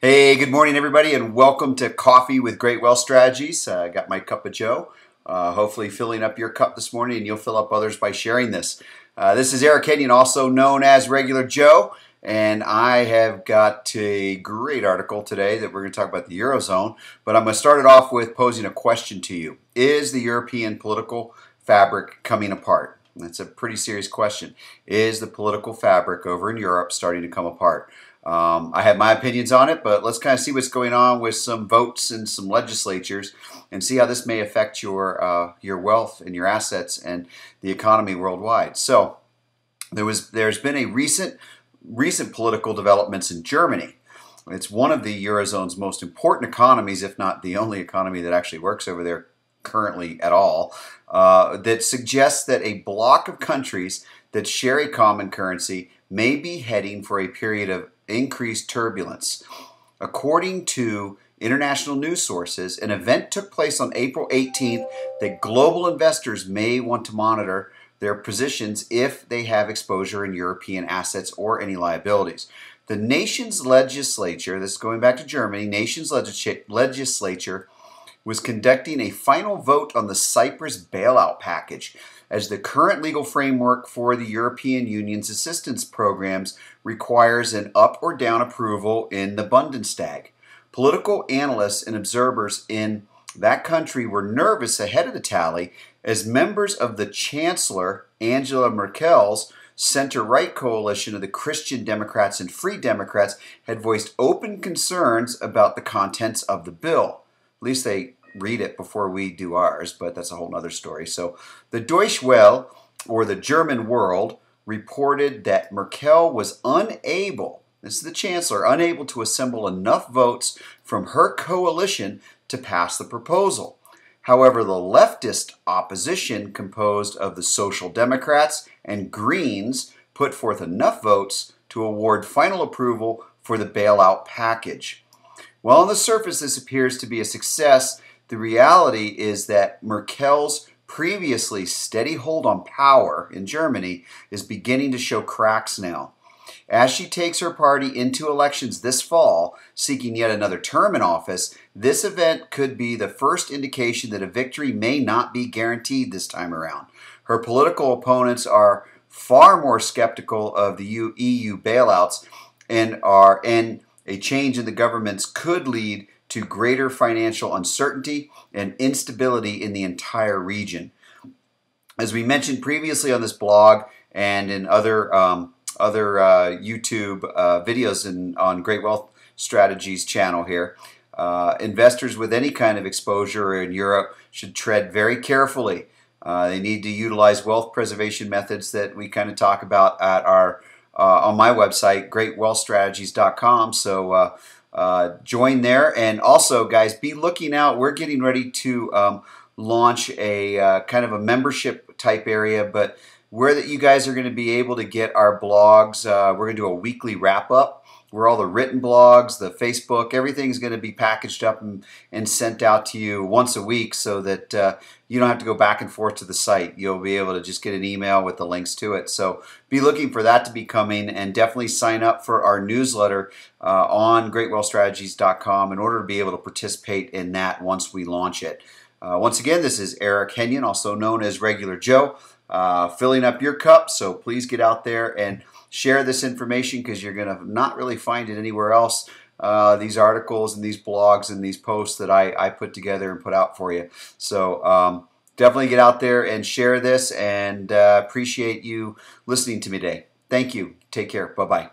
Hey, good morning, everybody, and welcome to Coffee with Great Wealth Strategies. I got my cup of Joe, hopefully filling up your cup this morning, and you'll fill up others by sharing this. This is Eric Kenyon, also known as Regular Joe, and I have got a great article today that we're going to talk about the eurozone, but I'm going to start it off with posing a question to you. Is the European political fabric coming apart? That's a pretty serious question. Is the political fabric over in Europe starting to come apart? I have my opinions on it, but let's kind of see what's going on with some votes and some legislatures and see how this may affect your wealth and your assets and the economy worldwide. So there's been a recent political developments in Germany. It's one of the Eurozone's most important economies, if not the only economy that actually works over there currently at all, that suggests that a bloc of countries that share a common currency may be heading for a period of increased turbulence. According to international news sources, an event took place on April 18th that global investors may want to monitor their positions if they have exposure in European assets or any liabilities. The nation's legislature, this is going back to Germany, nation's legislature was conducting a final vote on the Cyprus bailout package, as the current legal framework for the European Union's assistance programs requires an up or down approval in the Bundestag. Political analysts and observers in that country were nervous ahead of the tally, as members of the Chancellor Angela Merkel's center-right coalition of the Christian Democrats and Free Democrats had voiced open concerns about the contents of the bill. At least they read it before we do ours, but that's a whole other story. So the Deutsche Welle, or the German World, reported that Merkel was unable, this is the Chancellor, unable to assemble enough votes from her coalition to pass the proposal. However, the leftist opposition, composed of the Social Democrats and Greens, put forth enough votes to award final approval for the bailout package. While on the surface this appears to be a success, the reality is that Merkel's previously steady hold on power in Germany is beginning to show cracks now. As she takes her party into elections this fall, seeking yet another term in office, this event could be the first indication that a victory may not be guaranteed this time around. Her political opponents are far more skeptical of the EU bailouts, and a change in the governments could lead to greater financial uncertainty and instability in the entire region. As we mentioned previously on this blog and in other YouTube videos on Great Wealth Strategies channel here, investors with any kind of exposure in Europe should tread very carefully. They need to utilize wealth preservation methods that we kind of talk about at our on my website, greatwealthstrategies.com. So join there, and also, guys, be looking out. We're getting ready to launch a kind of a membership type area, but where that you guys are going to be able to get our blogs. We're going to do a weekly wrap up where all the written blogs, the Facebook, everything's going to be packaged up and sent out to you once a week, so that you don't have to go back and forth to the site. You'll be able to just get an email with the links to it. So be looking for that to be coming, and definitely sign up for our newsletter on greatwealthstrategies.com in order to be able to participate in that once we launch it. Once again, this is Eric Kenyon, also known as Regular Joe, filling up your cup. So please get out there and share this information, because you're going to not really find it anywhere else. These articles and these blogs and these posts that I put together and put out for you. So definitely get out there and share this, and appreciate you listening to me today. Thank you. Take care. Bye-bye.